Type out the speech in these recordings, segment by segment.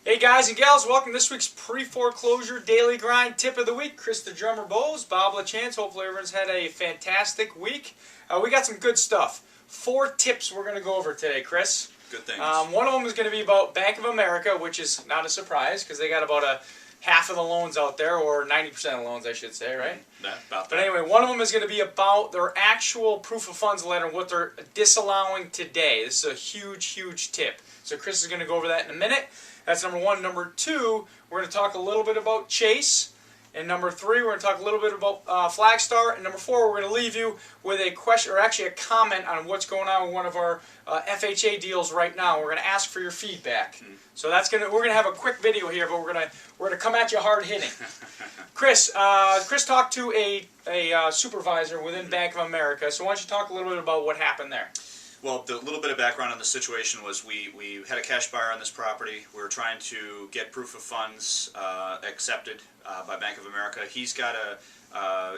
Hey guys and gals, welcome to this week's pre-foreclosure daily grind tip of the week. Chris the Drummer Bowes, Bob LaChance. Hopefully everyone's had a fantastic week. We got some good stuff. 4 tips we're going to go over today, Chris. Good things. One of them is going to be about Bank of America, which is not a surprise because they got about half of the loans out there, or 90% of the loans, I should say, right? About that. But anyway, one of them is going to be about their actual proof of funds letter and what they're disallowing today. This is a huge, huge tip. So Chris is going to go over that in a minute. That's number 1. Number 2, we're going to talk a little bit about Chase. And number 3, we're going to talk a little bit about Flagstar. And number 4, we're going to leave you with a question, or actually a comment on what's going on with one of our FHA deals right now. We're going to ask for your feedback. So we're going to have a quick video here, but we're going to come at you hard hitting. Chris talked to a supervisor within Bank of America. So why don't you talk a little bit about what happened there? Well, the little bit of background on the situation was we had a cash buyer on this property. We were trying to get proof of funds accepted by Bank of America. He's got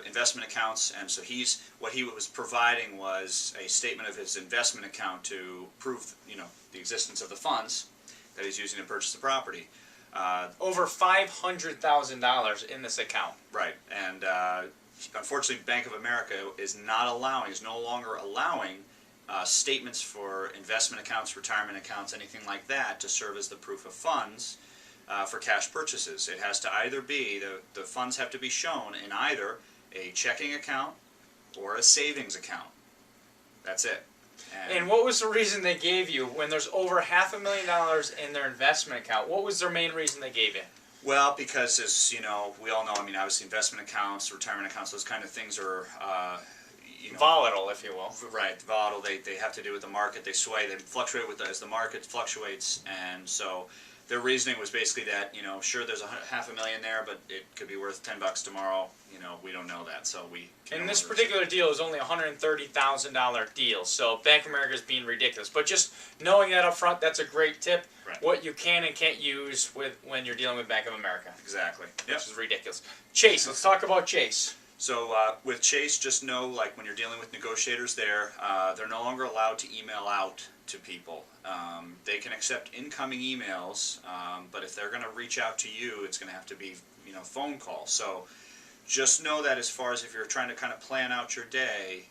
investment accounts, and so what he was providing was a statement of his investment account to prove the existence of the funds that he's using to purchase the property. Over $500,000 in this account. Right, and unfortunately, Bank of America is no longer allowing statements for investment accounts, retirement accounts, anything like that to serve as the proof of funds for cash purchases. It has to either be, the funds have to be shown in either a checking account or a savings account. That's it. And what was the reason they gave you when there's over $500,000 in their investment account? What was their main reason they gave you? Well, because as we all know, obviously investment accounts, retirement accounts, those kind of things are volatile, if you will. Right, volatile. They have to do with the market. They sway. They fluctuate as the market fluctuates, and so their reasoning was basically that sure, there's $500,000 there, but it could be worth $10 tomorrow. We don't know that, so we. And this particular deal is only a $130,000 deal, so Bank of America is being ridiculous. But just knowing that up front, that's a great tip. Right. What you can and can't use when you're dealing with Bank of America. Exactly. Yep. Which is ridiculous. Chase. Let's talk about Chase. So with Chase, just know, like when you're dealing with negotiators there, they're no longer allowed to email out to people. They can accept incoming emails, but if they're going to reach out to you, it's going to have to be phone call. So just know that as far as if you're trying to kind of plan out your day,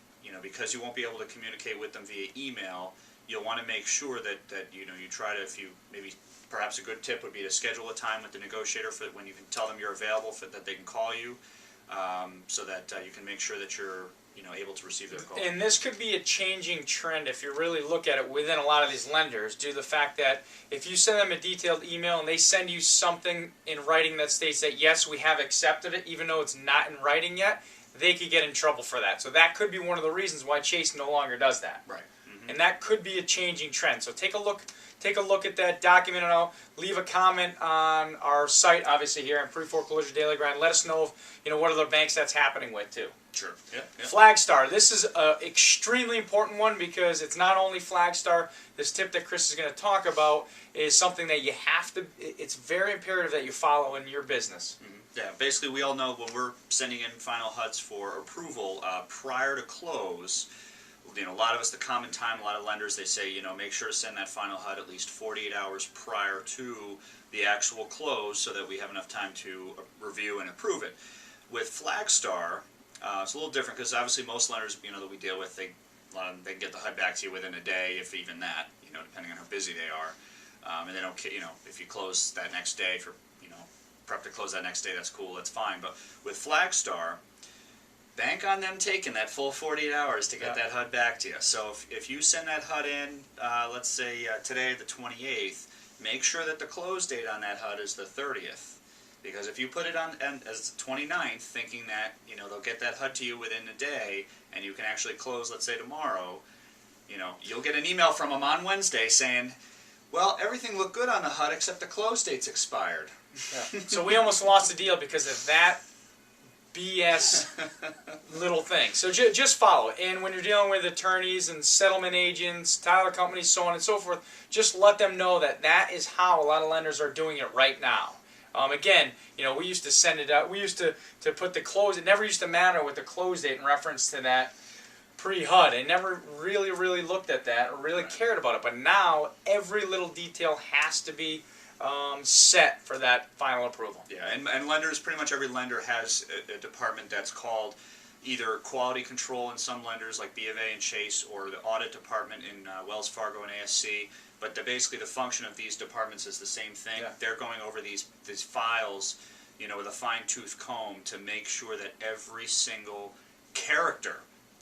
because you won't be able to communicate with them via email, you'll want to make sure that you try to, perhaps a good tip would be to schedule a time with the negotiator for when you can tell them you're available, that they can call you. So that you can make sure that you're able to receive their call. And this could be a changing trend if you really look at it within a lot of these lenders, due to the fact that if you send them a detailed email and they send you something in writing that states that yes, we have accepted it, even though it's not in writing yet, they could get in trouble for that. So that could be one of the reasons why Chase no longer does that. Right. Mm-hmm. And that could be a changing trend. So take a look at that, document it out, leave a comment on our site, obviously here on Pre-Foreclosure Daily Grind. Let us know if, what other banks that's happening with too. Sure. Yep. Flagstar. This is an extremely important one because it's not only Flagstar. This tip that Chris is going to talk about is something that it's very imperative that you follow in your business. Mm-hmm. Yeah, basically we all know when we're sending in final HUDs for approval prior to close, a lot of us, the common time, a lot of lenders, they say, make sure to send that final HUD at least 48 hours prior to the actual close so that we have enough time to review and approve it. With Flagstar, it's a little different because obviously most lenders, that we deal with, they can get the HUD back to you within a day, if even that, depending on how busy they are. And they don't, if you close that next day prep to close that next day, that's cool, that's fine. But with Flagstar, bank on them taking that full 48 hours to get that HUD back to you. So if you send that HUD in, let's say today, the 28th, make sure that the close date on that HUD is the 30th. Because if you put it on as the 29th, thinking that they'll get that HUD to you within a day, and you can actually close, let's say tomorrow, you'll get an email from them on Wednesday saying, well, everything looked good on the HUD except the close date's expired. Yeah. So we almost lost the deal because of that BS little thing. So just follow it. And when you're dealing with attorneys and settlement agents, title companies, so on and so forth, just let them know that that is how a lot of lenders are doing it right now. Again, we used to send it out. We used to put the close. It never used to matter with the close date in reference to that pre-HUD. I never really looked at that or really cared about it. But now every little detail has to be set for that final approval. Yeah, and lenders, pretty much every lender has a department that's called either quality control in some lenders like B of A and Chase, or the audit department in Wells Fargo and ASC. But basically the function of these departments is the same thing. Yeah. They're going over these files, you know, with a fine-tooth comb to make sure that every single character,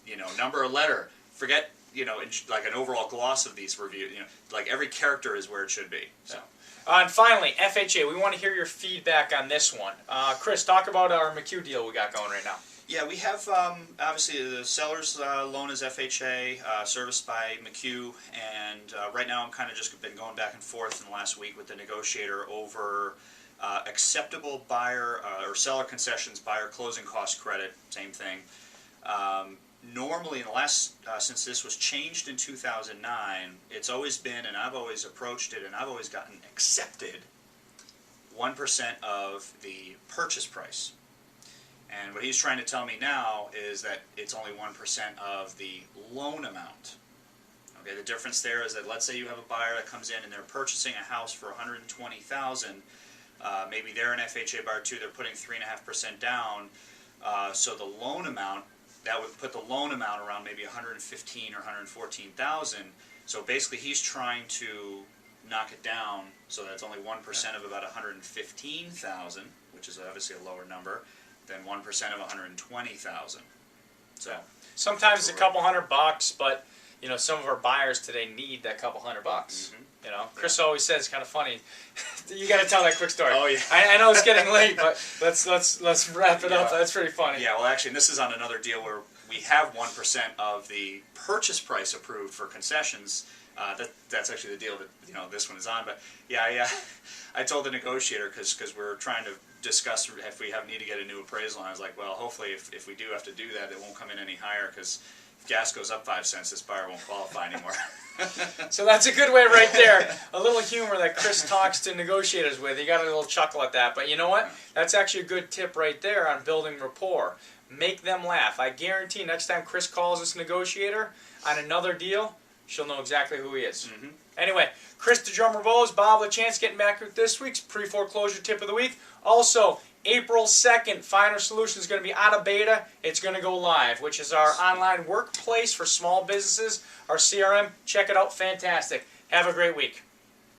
you know, number or letter, forget, you know, like an overall gloss of these reviews, you know, like every character is where it should be. So. And finally, FHA, we want to hear your feedback on this one. Chris, talk about our McHugh deal we got going right now. Yeah, we have, obviously, the seller's loan is FHA, serviced by McHugh, and right now I'm kind of just been going back and forth in the last week with the negotiator over acceptable buyer or seller concessions, buyer closing cost credit, same thing. Normally, in the last, since this was changed in 2009, it's always been, and I've always approached it, and I've always gotten accepted 1% of the purchase price. And what he's trying to tell me now is that it's only 1% of the loan amount. Okay, the difference there is that, let's say you have a buyer that comes in and they're purchasing a house for $120,000. Maybe they're an FHA buyer too. They're putting 3.5% down. So the loan amount, that would put the loan amount around maybe $115,000 or $114,000. So basically, he's trying to knock it down so that it's only 1% of about $115,000, which is obviously a lower number, than 1% of $120,000. So sometimes it's a couple $100, but you know, some of our buyers today need that couple $100. Mm-hmm. You know, Chris always says it's kind of funny. You got to tell that quick story. Oh yeah. I know it's getting late, but let's wrap it up. Yeah. That's pretty funny. Yeah. Well, actually, and this is on another deal where we have 1% of the purchase price approved for concessions. That's actually the deal that, you know, this one is on. But yeah, I told the negotiator, because we're trying to discuss if we need to get a new appraisal, and I was like, well, hopefully if we do have to do that, it won't come in any higher, because if gas goes up 5 cents, this buyer won't qualify anymore. So that's a good way right there. A little humor that Chris talks to negotiators with. You got a little chuckle at that. But you know what? That's actually a good tip right there on building rapport. Make them laugh. I guarantee next time Chris calls this negotiator on another deal, she'll know exactly who he is. Mm-hmm. Anyway, Chris the Drummer Bowes, Bob LaChance getting back with this week's pre-foreclosure tip of the week. Also, April 2nd, Finer Solutions is going to be out of beta. It's going to go live, which is our online workplace for small businesses, our CRM. Check it out. Fantastic. Have a great week.